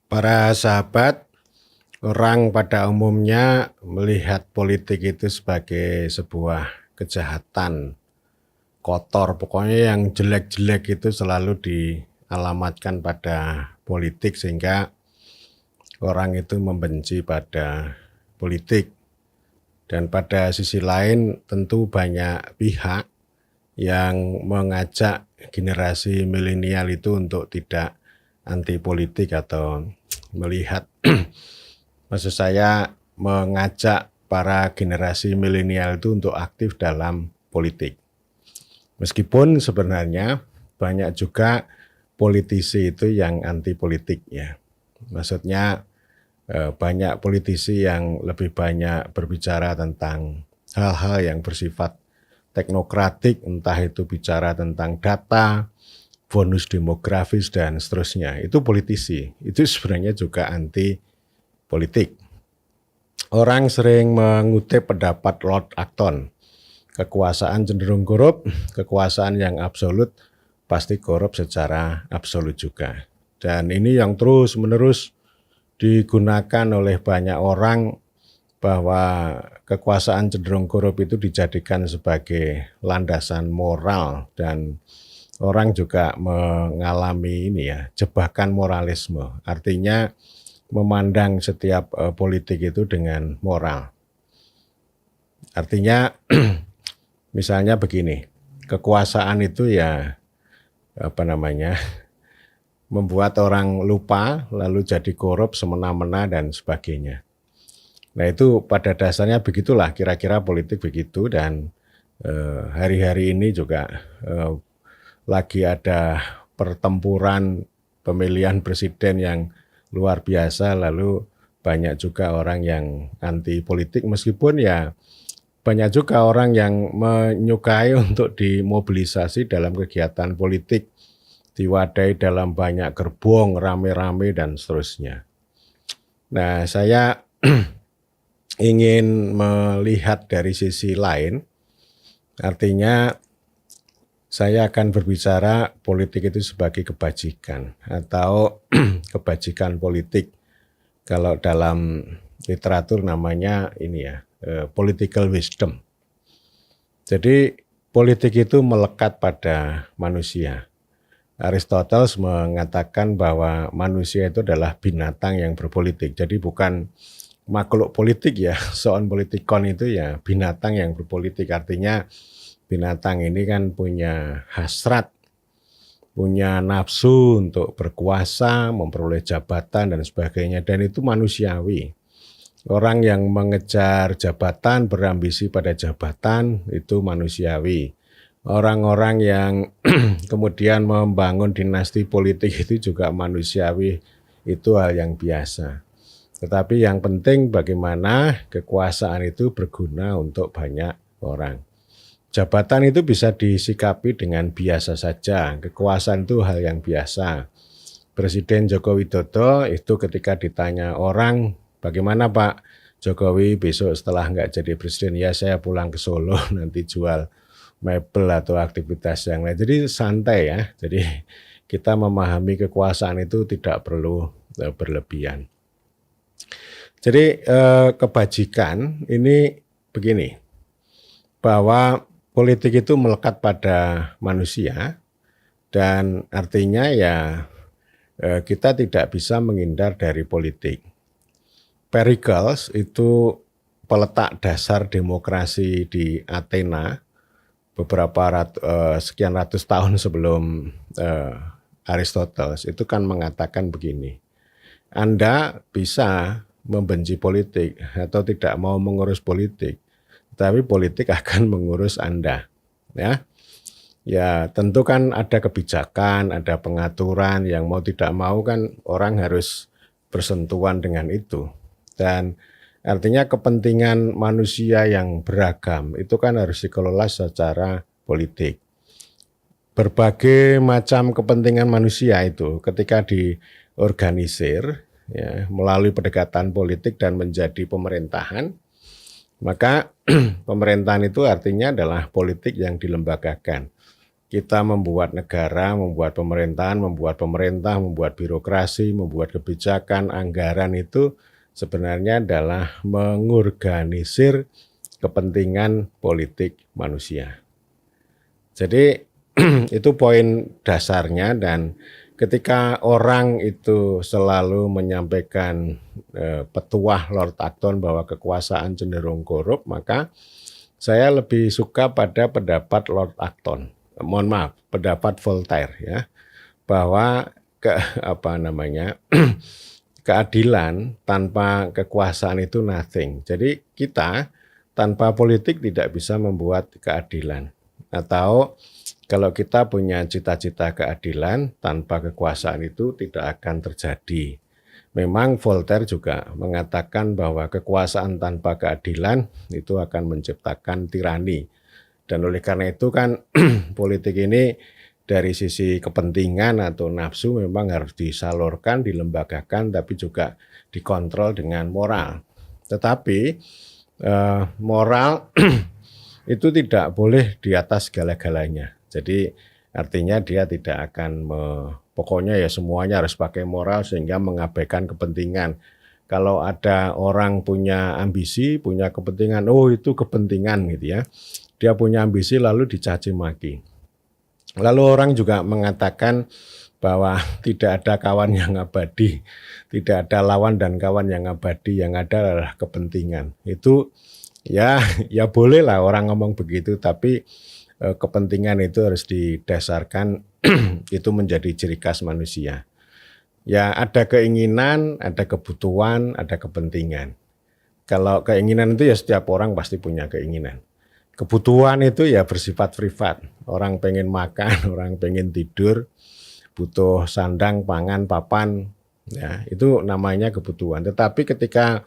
Para sahabat, orang pada umumnya melihat politik itu sebagai sebuah kejahatan, kotor, pokoknya yang jelek-jelek itu selalu dialamatkan pada politik sehingga orang itu membenci pada politik. Dan pada sisi lain tentu banyak pihak yang mengajak generasi milenial itu untuk tidak anti politik atau melihat maksud saya mengajak para generasi milenial itu untuk aktif dalam politik. Meskipun sebenarnya banyak juga politisi itu yang anti politik ya. Maksudnya banyak politisi yang lebih banyak berbicara tentang hal-hal yang bersifat teknokratik, entah itu bicara tentang data, bonus demografis dan seterusnya. Itu politisi. Itu sebenarnya juga anti politik. Orang sering mengutip pendapat Lord Acton, kekuasaan cenderung korup, kekuasaan yang absolut pasti korup secara absolut juga. Dan ini yang terus-menerus digunakan oleh banyak orang bahwa kekuasaan cenderung korup itu dijadikan sebagai landasan moral dan orang juga mengalami ini ya, jebakan moralisme. Artinya memandang setiap politik itu dengan moral. Artinya misalnya begini, kekuasaan itu ya membuat orang lupa lalu jadi korup semena-mena dan sebagainya. Nah itu pada dasarnya begitulah kira-kira politik begitu dan hari-hari ini juga lagi ada pertempuran pemilihan presiden yang luar biasa lalu banyak juga orang yang anti politik meskipun ya banyak juga orang yang menyukai untuk dimobilisasi dalam kegiatan politik, diwadahi dalam banyak gerbong, rame-rame dan seterusnya. Nah, saya ingin melihat dari sisi lain, artinya saya akan berbicara politik itu sebagai kebajikan atau kebajikan politik. Kalau dalam literatur namanya ini ya, political wisdom. Jadi politik itu melekat pada manusia. Aristoteles mengatakan bahwa manusia itu adalah binatang yang berpolitik. Jadi bukan makhluk politik ya, zoon politikon itu ya binatang yang berpolitik. Artinya binatang ini kan punya hasrat, punya nafsu untuk berkuasa, memperoleh jabatan dan sebagainya. Dan itu manusiawi. Orang yang mengejar jabatan, berambisi pada jabatan, itu manusiawi. Orang-orang yang kemudian membangun dinasti politik itu juga manusiawi, itu hal yang biasa. Tetapi yang penting bagaimana kekuasaan itu berguna untuk banyak orang. Jabatan itu bisa disikapi dengan biasa saja, kekuasaan itu hal yang biasa. Presiden Joko Widodo itu ketika ditanya orang, bagaimana Pak Jokowi besok setelah nggak jadi presiden, ya saya pulang ke Solo nanti jual mebel atau aktivitas yang lain. Jadi santai ya. Jadi kita memahami kekuasaan itu tidak perlu berlebihan. Jadi kebajikan ini begini, bahwa politik itu melekat pada manusia dan artinya ya kita tidak bisa menghindar dari politik. Pericles itu peletak dasar demokrasi di Athena beberapa sekian ratus tahun sebelum Aristoteles itu kan mengatakan begini, Anda bisa membenci politik atau tidak mau mengurus politik, tapi politik akan mengurus Anda. Ya tentu kan ada kebijakan, ada pengaturan yang mau tidak mau kan orang harus bersentuhan dengan itu. Dan artinya kepentingan manusia yang beragam itu kan harus dikelola secara politik. Berbagai macam kepentingan manusia itu ketika diorganisir ya, melalui pendekatan politik dan menjadi pemerintahan, maka pemerintahan itu artinya adalah politik yang dilembagakan. kita membuat negara, membuat pemerintahan, membuat pemerintah, membuat birokrasi, membuat kebijakan, anggaran itu sebenarnya adalah mengorganisir kepentingan politik manusia. Jadi itu poin dasarnya, dan ketika orang itu selalu menyampaikan petuah Lord Acton bahwa kekuasaan cenderung korup, maka saya lebih suka pada pendapat Lord Acton. Mohon maaf, pendapat Voltaire ya, bahwa keadilan tanpa kekuasaan itu nothing. Jadi kita tanpa politik tidak bisa membuat keadilan. Atau kalau kita punya cita-cita keadilan tanpa kekuasaan itu tidak akan terjadi. Memang Voltaire juga mengatakan bahwa kekuasaan tanpa keadilan itu akan menciptakan tirani. Dan oleh karena itu kan politik ini dari sisi kepentingan atau nafsu memang harus disalurkan, dilembagakan, tapi juga dikontrol dengan moral. Tetapi moral itu tidak boleh di atas segala-galanya. Jadi artinya dia tidak akan pokoknya ya semuanya harus pakai moral sehingga mengabaikan kepentingan. Kalau ada orang punya ambisi, punya kepentingan, oh itu kepentingan gitu ya. Dia punya ambisi lalu dicaci maki. Lalu orang juga mengatakan bahwa tidak ada kawan yang abadi, tidak ada lawan dan kawan yang abadi, yang ada adalah kepentingan. Itu ya boleh lah orang ngomong begitu, tapi kepentingan itu harus didasarkan itu menjadi ciri khas manusia. Ya ada keinginan, ada kebutuhan, ada kepentingan. Kalau keinginan itu ya setiap orang pasti punya keinginan. Kebutuhan itu ya bersifat privat. Orang pengen makan, orang pengen tidur, butuh sandang, pangan, papan, ya itu namanya kebutuhan. Tetapi ketika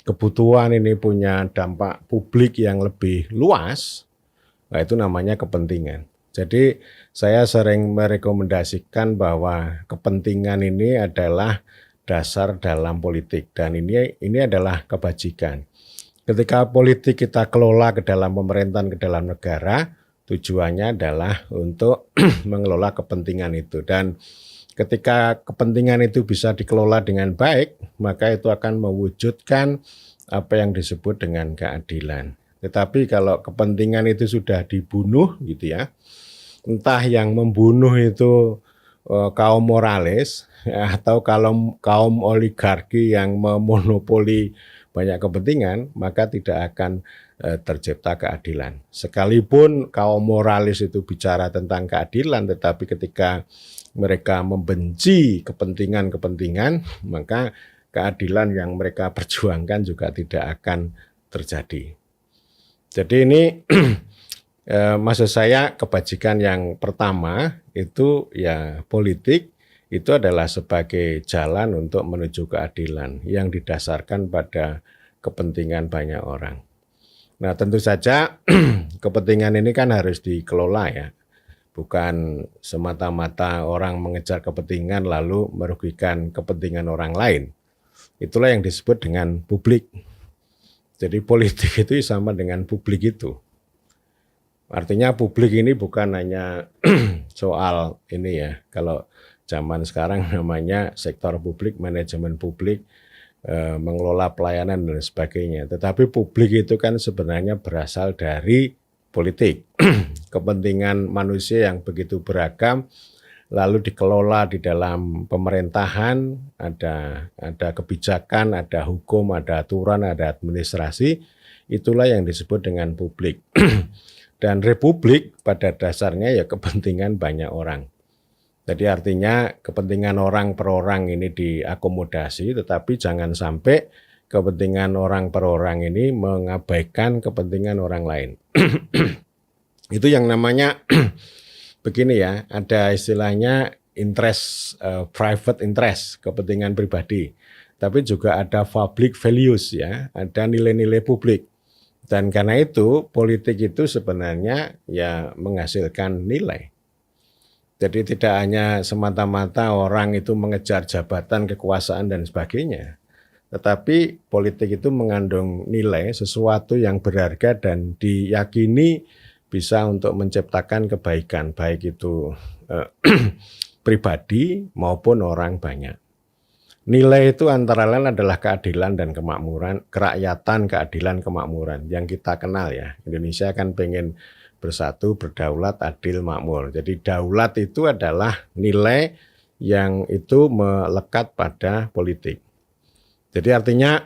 kebutuhan ini punya dampak publik yang lebih luas, nah itu namanya kepentingan. Jadi saya sering merekomendasikan bahwa kepentingan ini adalah dasar dalam politik, dan ini adalah kebajikan. Ketika politik kita kelola ke dalam pemerintahan, ke dalam negara, tujuannya adalah untuk mengelola kepentingan itu. Dan ketika kepentingan itu bisa dikelola dengan baik, maka itu akan mewujudkan apa yang disebut dengan keadilan. Tetapi kalau kepentingan itu sudah dibunuh gitu ya, entah yang membunuh itu kaum moralis atau kalau kaum oligarki yang memonopoli banyak kepentingan, maka tidak akan tercipta keadilan. Sekalipun kaum moralis itu bicara tentang keadilan, tetapi ketika mereka membenci kepentingan-kepentingan, maka keadilan yang mereka perjuangkan juga tidak akan terjadi. Jadi ini maksud saya kebajikan yang pertama itu ya politik itu adalah sebagai jalan untuk menuju keadilan yang didasarkan pada kepentingan banyak orang. Nah tentu saja kepentingan ini kan harus dikelola ya. Bukan semata-mata orang mengejar kepentingan lalu merugikan kepentingan orang lain. Itulah yang disebut dengan publik. Jadi politik itu sama dengan publik itu. Artinya publik ini bukan hanya soal ini ya. Kalau zaman sekarang namanya sektor publik, manajemen publik, mengelola pelayanan dan sebagainya. Tetapi publik itu kan sebenarnya berasal dari politik. Kepentingan manusia yang begitu beragam, lalu dikelola di dalam pemerintahan, ada kebijakan, ada hukum, ada aturan, ada administrasi, itulah yang disebut dengan publik. Dan republik pada dasarnya ya kepentingan banyak orang. Jadi artinya kepentingan orang per orang ini diakomodasi, tetapi jangan sampai kepentingan orang per orang ini mengabaikan kepentingan orang lain. Itu yang namanya begini ya, ada istilahnya interest, private interest, kepentingan pribadi. Tapi juga ada public values ya, ada nilai-nilai publik. Dan karena itu politik itu sebenarnya ya menghasilkan nilai. Jadi tidak hanya semata-mata orang itu mengejar jabatan, kekuasaan dan sebagainya. Tetapi politik itu mengandung nilai, sesuatu yang berharga dan diyakini bisa untuk menciptakan kebaikan, baik itu pribadi maupun orang banyak. Nilai itu antara lain adalah keadilan dan kemakmuran, kerakyatan, keadilan, kemakmuran yang kita kenal ya. Indonesia kan pengen bersatu, berdaulat, adil, makmur. Jadi daulat itu adalah nilai yang itu melekat pada politik. Jadi artinya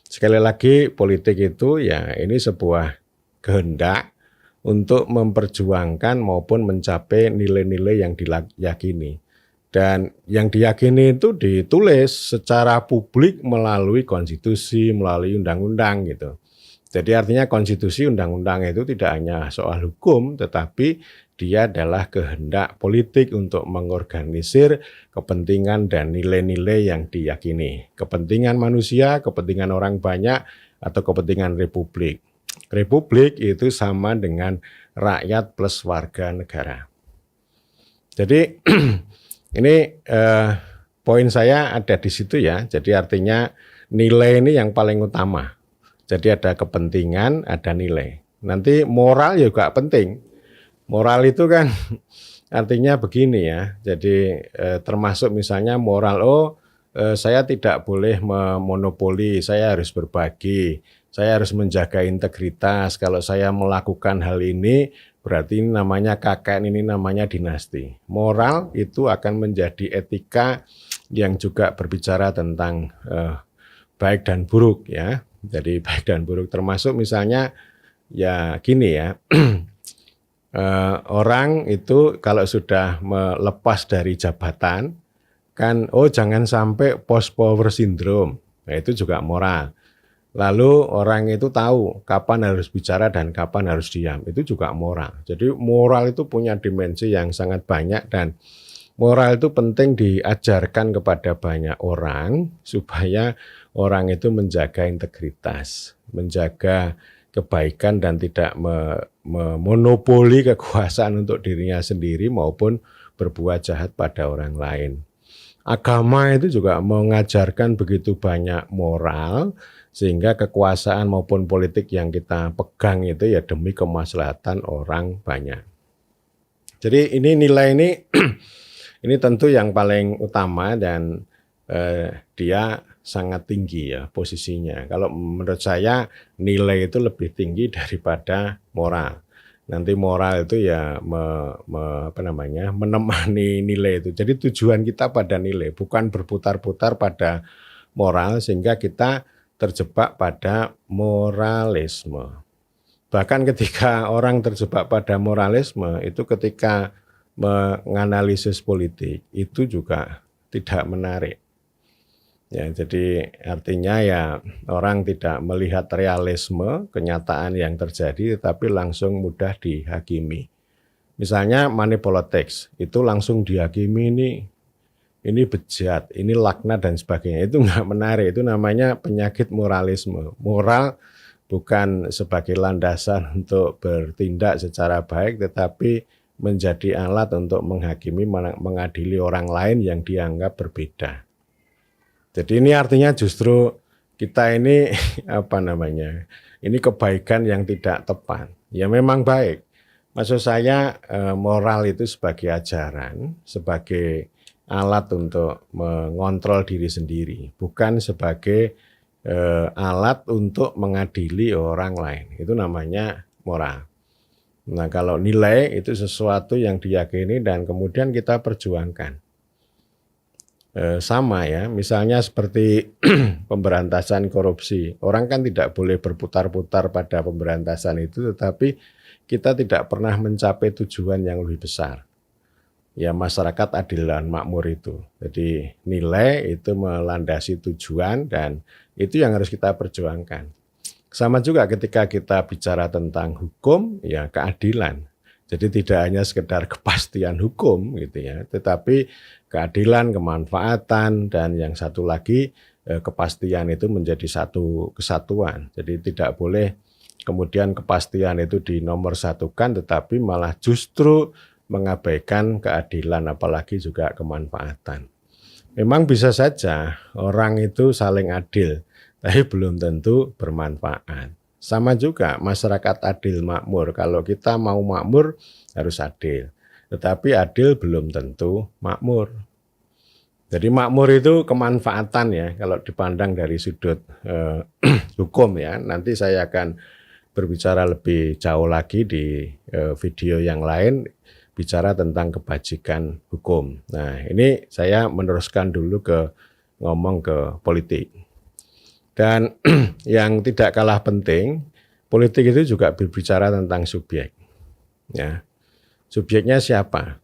sekali lagi politik itu ya ini sebuah kehendak untuk memperjuangkan maupun mencapai nilai-nilai yang diyakini. Dan yang diyakini itu ditulis secara publik melalui konstitusi, melalui undang-undang gitu. Jadi artinya konstitusi, undang-undang itu tidak hanya soal hukum, tetapi dia adalah kehendak politik untuk mengorganisir kepentingan dan nilai-nilai yang diyakini. Kepentingan manusia, kepentingan orang banyak, atau kepentingan republik. Republik itu sama dengan rakyat plus warga negara. Jadi ini poin saya ada di situ ya. Jadi artinya nilai ini yang paling utama. Jadi ada kepentingan, ada nilai. Nanti moral juga penting. Moral itu kan artinya begini ya. Jadi termasuk misalnya moral, saya tidak boleh memonopoli, saya harus berbagi, saya harus menjaga integritas. Kalau saya melakukan hal ini, berarti ini namanya KKN, ini namanya dinasti. Moral itu akan menjadi etika yang juga berbicara tentang baik dan buruk ya. Jadi baik dan buruk termasuk misalnya ya gini ya, orang itu kalau sudah melepas dari jabatan kan, jangan sampai post power syndrome, nah itu juga moral. Lalu orang itu tahu kapan harus bicara dan kapan harus diam, itu juga moral. Jadi moral itu punya dimensi yang sangat banyak dan moral itu penting diajarkan kepada banyak orang supaya orang itu menjaga integritas, menjaga kebaikan dan tidak memonopoli kekuasaan untuk dirinya sendiri maupun berbuat jahat pada orang lain. Agama itu juga mengajarkan begitu banyak moral sehingga kekuasaan maupun politik yang kita pegang itu ya demi kemaslahatan orang banyak. Jadi ini nilai ini ini tentu yang paling utama dan dia sangat tinggi ya posisinya. Kalau menurut saya nilai itu lebih tinggi daripada moral. Nanti moral itu ya menemani nilai itu. Jadi tujuan kita pada nilai, bukan berputar-putar pada moral sehingga kita terjebak pada moralisme. Bahkan ketika orang terjebak pada moralisme itu ketika menganalisis politik itu juga tidak menarik. Ya, jadi artinya ya orang tidak melihat realisme kenyataan yang terjadi tetapi langsung mudah dihakimi. Misalnya money politics itu langsung dihakimi ini bejat, ini laknat dan sebagainya. Itu enggak menarik, itu namanya penyakit moralisme. Moral bukan sebagai landasan untuk bertindak secara baik tetapi menjadi alat untuk menghakimi, mengadili orang lain yang dianggap berbeda. Jadi ini artinya justru kita ini ini kebaikan yang tidak tepat. Ya memang baik. Maksud saya moral itu sebagai ajaran, sebagai alat untuk mengontrol diri sendiri, bukan sebagai alat untuk mengadili orang lain. Itu namanya moral. Nah, kalau nilai itu sesuatu yang diyakini dan kemudian kita perjuangkan. Sama ya, misalnya seperti pemberantasan korupsi. Orang kan tidak boleh berputar-putar pada pemberantasan itu, tetapi kita tidak pernah mencapai tujuan yang lebih besar. Ya, masyarakat adil dan makmur itu. Jadi nilai itu melandasi tujuan dan itu yang harus kita perjuangkan. Sama juga ketika kita bicara tentang hukum, ya keadilan. Jadi tidak hanya sekedar kepastian hukum gitu ya, tetapi keadilan, kemanfaatan, dan yang satu lagi kepastian itu menjadi satu kesatuan. Jadi tidak boleh kemudian kepastian itu dinomorsatukan, tetapi malah justru mengabaikan keadilan, apalagi juga kemanfaatan. Memang bisa saja orang itu saling adil, tapi belum tentu bermanfaat. Sama juga masyarakat adil makmur. Kalau kita mau makmur harus adil. Tetapi adil belum tentu makmur. Jadi makmur itu kemanfaatan ya kalau dipandang dari sudut hukum ya. Nanti saya akan berbicara lebih jauh lagi di video yang lain bicara tentang kebajikan hukum. Nah, ini saya meneruskan dulu ngomong ke politik. Dan yang tidak kalah penting, politik itu juga berbicara tentang subjek. Ya. Subjeknya siapa?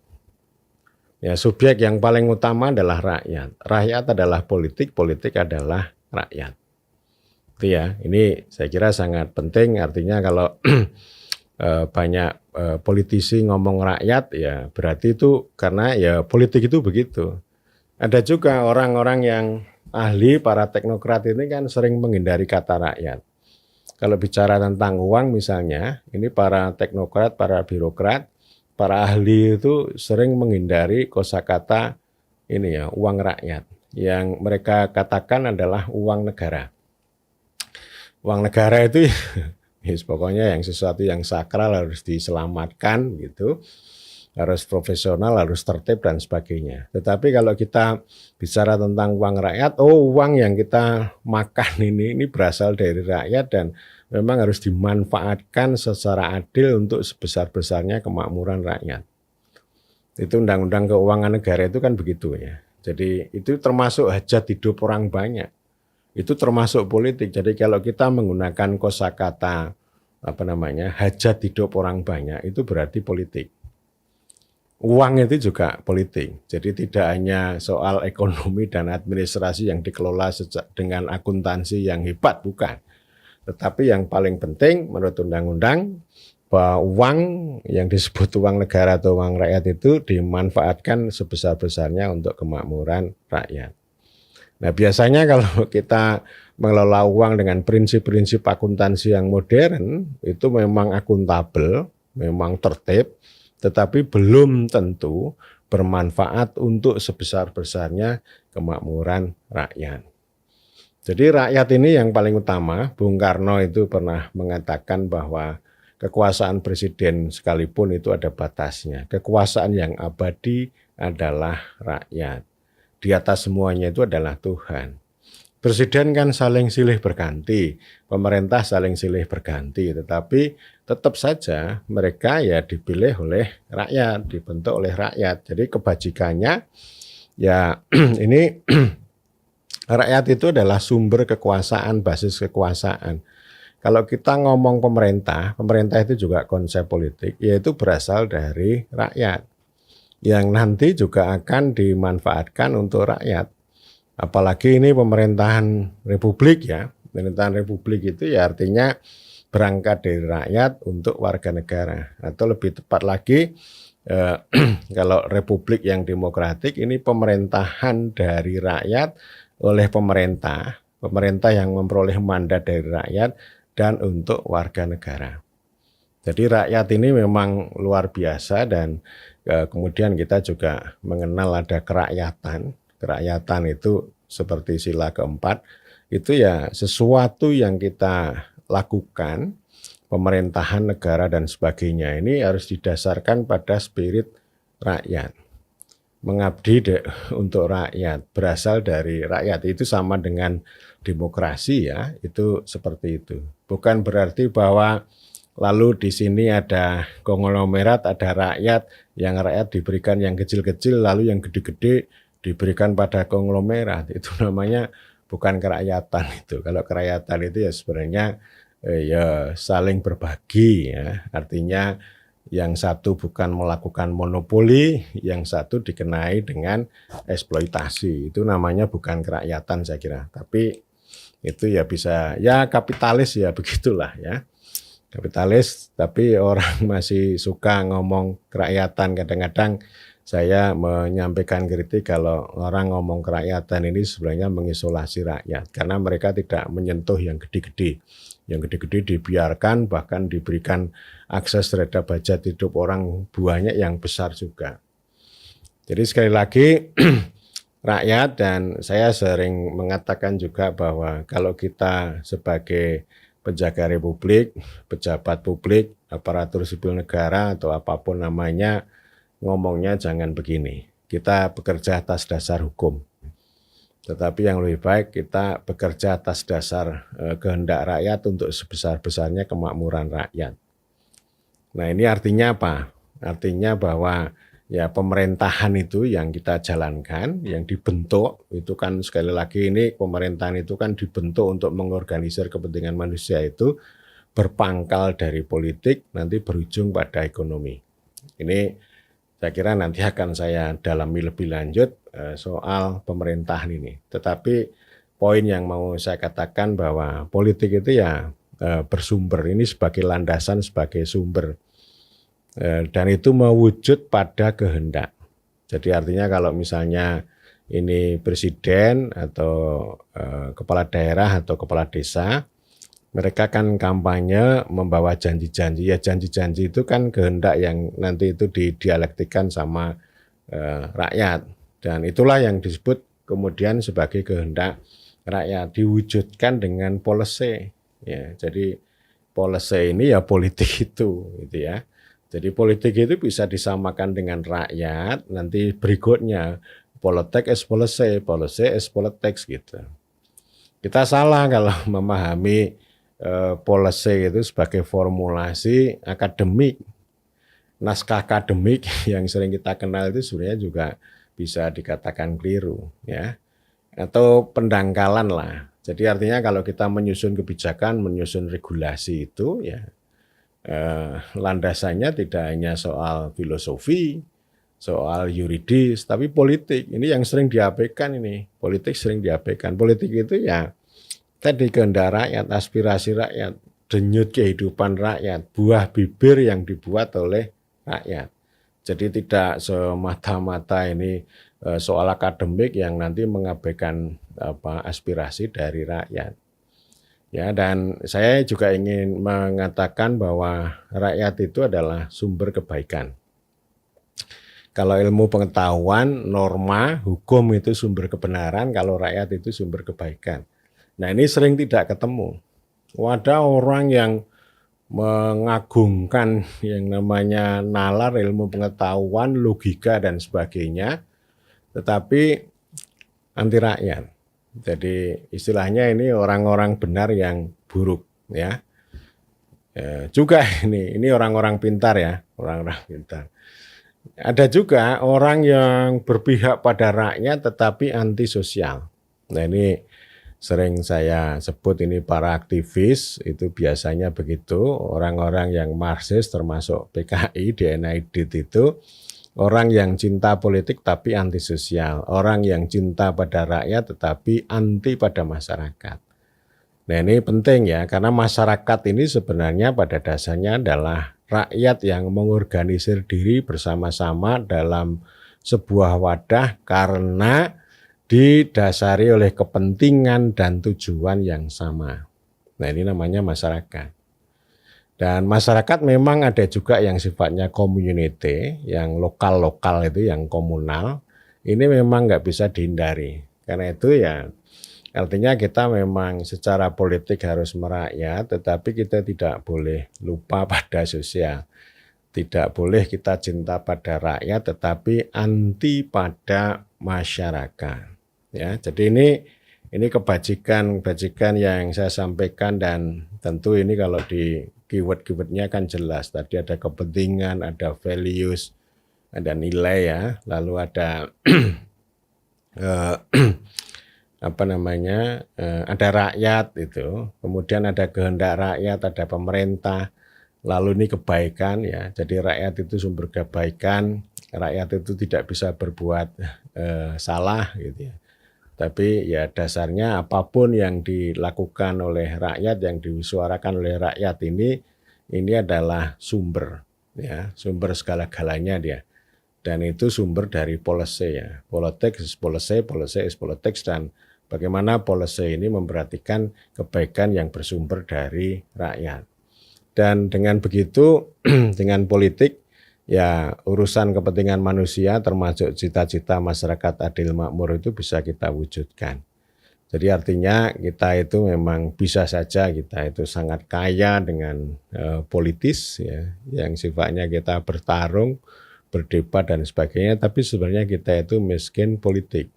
Ya, subjek yang paling utama adalah rakyat. Rakyat adalah politik, politik adalah rakyat. Itu ya, ini saya kira sangat penting. Artinya kalau banyak politisi ngomong rakyat, ya berarti itu karena ya politik itu begitu. Ada juga orang-orang yang ahli, para teknokrat ini kan sering menghindari kata rakyat. Kalau bicara tentang uang misalnya, ini para teknokrat, para birokrat, para ahli itu sering menghindari kosakata ini ya, uang rakyat. Yang mereka katakan adalah uang negara. Uang negara itu ya, pokoknya yang sesuatu yang sakral harus diselamatkan gitu. Harus profesional, harus tertib dan sebagainya. Tetapi kalau kita bicara tentang uang rakyat, uang yang kita makan ini berasal dari rakyat dan memang harus dimanfaatkan secara adil untuk sebesar-besarnya kemakmuran rakyat. Itu undang-undang keuangan negara itu kan begitu ya. Jadi itu termasuk hajat hidup orang banyak. Itu termasuk politik. Jadi kalau kita menggunakan kosakata hajat hidup orang banyak, itu berarti politik. Uang itu juga politik, jadi tidak hanya soal ekonomi dan administrasi yang dikelola dengan akuntansi yang hebat, bukan. Tetapi yang paling penting menurut undang-undang bahwa uang yang disebut uang negara atau uang rakyat itu dimanfaatkan sebesar-besarnya untuk kemakmuran rakyat. Nah biasanya kalau kita mengelola uang dengan prinsip-prinsip akuntansi yang modern, itu memang akuntabel, memang tertib, tetapi belum tentu bermanfaat untuk sebesar-besarnya kemakmuran rakyat. Jadi rakyat ini yang paling utama. Bung Karno itu pernah mengatakan bahwa kekuasaan presiden sekalipun itu ada batasnya. Kekuasaan yang abadi adalah rakyat. Di atas semuanya itu adalah Tuhan. Presiden kan saling silih berganti, pemerintah saling silih berganti, tetapi tetap saja mereka ya dipilih oleh rakyat, dibentuk oleh rakyat. Jadi kebajikannya ya ini rakyat itu adalah sumber kekuasaan, basis kekuasaan. Kalau kita ngomong pemerintah itu juga konsep politik, yaitu berasal dari rakyat, yang nanti juga akan dimanfaatkan untuk rakyat. Apalagi ini pemerintahan republik ya, pemerintahan republik itu ya artinya berangkat dari rakyat untuk warga negara. Atau lebih tepat lagi, kalau republik yang demokratik ini pemerintahan dari rakyat oleh pemerintah yang memperoleh mandat dari rakyat dan untuk warga negara. Jadi rakyat ini memang luar biasa dan kemudian kita juga mengenal ada kerakyatan. Kerakyatan itu seperti sila keempat, itu ya sesuatu yang kita lakukan, pemerintahan negara dan sebagainya ini harus didasarkan pada spirit rakyat. Mengabdi untuk rakyat, berasal dari rakyat, itu sama dengan demokrasi ya, itu seperti itu. Bukan berarti bahwa lalu di sini ada konglomerat, ada rakyat, yang rakyat diberikan yang kecil-kecil, lalu yang gede-gede diberikan pada konglomerat. Itu namanya bukan kerakyatan itu. Kalau kerakyatan itu ya sebenarnya ya saling berbagi ya. Artinya yang satu bukan melakukan monopoli, yang satu dikenai dengan eksploitasi. Itu namanya bukan kerakyatan saya kira. Tapi itu ya bisa ya kapitalis ya begitulah ya. Kapitalis, tapi orang masih suka ngomong kerakyatan. Kadang-kadang saya menyampaikan kritik kalau orang ngomong kerakyatan ini sebenarnya mengisolasi rakyat. Karena mereka tidak menyentuh yang gede-gede. Yang gede-gede dibiarkan, bahkan diberikan akses terhadap hajat hidup orang banyak yang besar juga. Jadi sekali lagi rakyat, dan saya sering mengatakan juga bahwa kalau kita sebagai penjaga republik, pejabat publik, aparatur sipil negara atau apapun namanya, ngomongnya jangan begini. Kita bekerja atas dasar hukum. Tetapi yang lebih baik kita bekerja atas dasar kehendak rakyat untuk sebesar-besarnya kemakmuran rakyat. Nah, ini artinya apa? Artinya bahwa ya pemerintahan itu yang kita jalankan, yang dibentuk, itu kan sekali lagi ini pemerintahan itu kan dibentuk untuk mengorganisir kepentingan manusia itu berpangkal dari politik, nanti berujung pada ekonomi. Ini saya kira nanti akan saya dalami lebih lanjut soal pemerintahan ini. Tetapi poin yang mau saya katakan bahwa politik itu ya bersumber, ini sebagai landasan, sebagai sumber. Dan itu mewujud pada kehendak. Jadi artinya kalau misalnya ini presiden atau kepala daerah atau kepala desa, mereka kan kampanye membawa janji-janji. Ya janji-janji itu kan kehendak yang nanti itu didialektikan sama rakyat. Dan itulah yang disebut kemudian sebagai kehendak rakyat diwujudkan dengan policy. Ya, jadi policy ini ya politik itu, gitu ya. Jadi politik itu bisa disamakan dengan rakyat, nanti berikutnya politik is policy, policy is politics gitu. Kita salah kalau memahami policy itu sebagai formulasi akademik. Naskah akademik yang sering kita kenal itu sebenarnya juga bisa dikatakan keliru, ya. Atau pendangkalan lah. Jadi artinya kalau kita menyusun kebijakan, menyusun regulasi itu ya landasannya tidak hanya soal filosofi, soal yuridis, tapi politik. Ini yang sering diabaikan ini. Politik sering diabaikan. Politik itu ya tadi kehendak rakyat, aspirasi rakyat, denyut kehidupan rakyat, buah bibir yang dibuat oleh rakyat. Jadi tidak semata-mata ini soal akademik yang nanti mengabaikan aspirasi dari rakyat. Ya, dan saya juga ingin mengatakan bahwa rakyat itu adalah sumber kebaikan. Kalau ilmu pengetahuan, norma, hukum itu sumber kebenaran, kalau rakyat itu sumber kebaikan. Nah, ini sering tidak ketemu. Ada orang yang mengagungkan yang namanya nalar, ilmu pengetahuan, logika, dan sebagainya, tetapi anti rakyat. Jadi istilahnya ini orang-orang benar yang buruk, ya. Juga ini orang-orang pintar ya, orang-orang pintar. Ada juga orang yang berpihak pada rakyat tetapi anti sosial. Nah, ini sering saya sebut ini para aktivis, itu biasanya begitu, orang-orang yang Marxis termasuk PKI, DNID itu, orang yang cinta politik tapi anti sosial, orang yang cinta pada rakyat tetapi anti pada masyarakat. Nah, ini penting ya, karena masyarakat ini sebenarnya pada dasarnya adalah rakyat yang mengorganisir diri bersama-sama dalam sebuah wadah karena didasari oleh kepentingan dan tujuan yang sama. Nah, ini namanya masyarakat. Dan masyarakat memang ada juga yang sifatnya community, yang lokal-lokal itu, yang komunal. Ini memang nggak bisa dihindari. Karena itu ya artinya kita memang secara politik harus merakyat, tetapi kita tidak boleh lupa pada sosial. Tidak boleh kita cinta pada rakyat, tetapi anti pada masyarakat. Ya, jadi ini kebajikan yang saya sampaikan, dan tentu ini kalau di keyword-keywordnya kan jelas. Tadi ada kepentingan, ada values, ada nilai ya, lalu ada ada rakyat itu, kemudian ada kehendak rakyat, ada pemerintah, lalu ini kebaikan ya. Jadi rakyat itu sumber kebaikan, rakyat itu tidak bisa berbuat salah gitu ya. Tapi ya dasarnya apapun yang dilakukan oleh rakyat, yang disuarakan oleh rakyat ini adalah sumber ya, sumber segala-galanya dia. Dan itu sumber dari policy ya. Politics is policy, policy is politics, dan bagaimana policy ini memperhatikan kebaikan yang bersumber dari rakyat. Dan dengan begitu, dengan politik, ya urusan kepentingan manusia termasuk cita-cita masyarakat adil makmur itu bisa kita wujudkan. Jadi artinya kita itu memang bisa saja kita itu sangat kaya dengan politis ya, yang sifatnya kita bertarung, berdebat dan sebagainya, tapi sebenarnya kita itu miskin politik.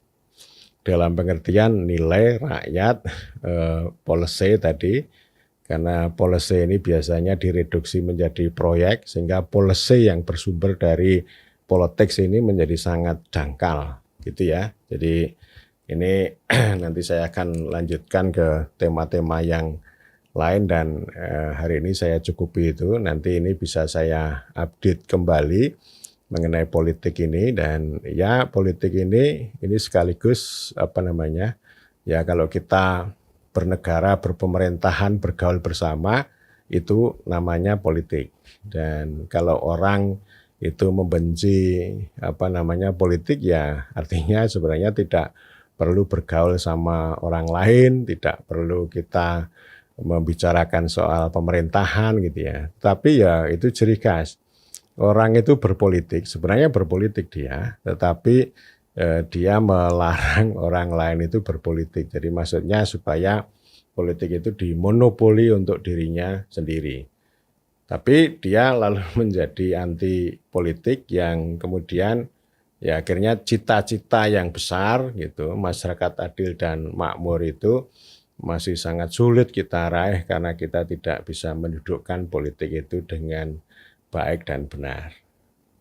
Dalam pengertian nilai rakyat, policy tadi, karena policy ini biasanya direduksi menjadi proyek, sehingga policy yang bersumber dari politics ini menjadi sangat dangkal, gitu ya. Jadi ini nanti saya akan lanjutkan ke tema-tema yang lain dan hari ini saya cukupi itu. Nanti ini bisa saya update kembali mengenai politik ini dan ya politik ini sekaligus apa namanya ya kalau kita bernegara, berpemerintahan, bergaul bersama itu namanya politik. Dan kalau orang itu membenci apa namanya politik ya artinya sebenarnya tidak perlu bergaul sama orang lain, tidak perlu kita membicarakan soal pemerintahan gitu ya. Tapi ya itu ciri khas. Orang itu berpolitik, sebenarnya berpolitik dia, tetapi dia melarang orang lain itu berpolitik. Jadi maksudnya supaya politik itu dimonopoli untuk dirinya sendiri. Tapi dia lalu menjadi anti politik yang kemudian ya akhirnya cita-cita yang besar gitu, masyarakat adil dan makmur itu masih sangat sulit kita raih karena kita tidak bisa mendudukkan politik itu dengan baik dan benar.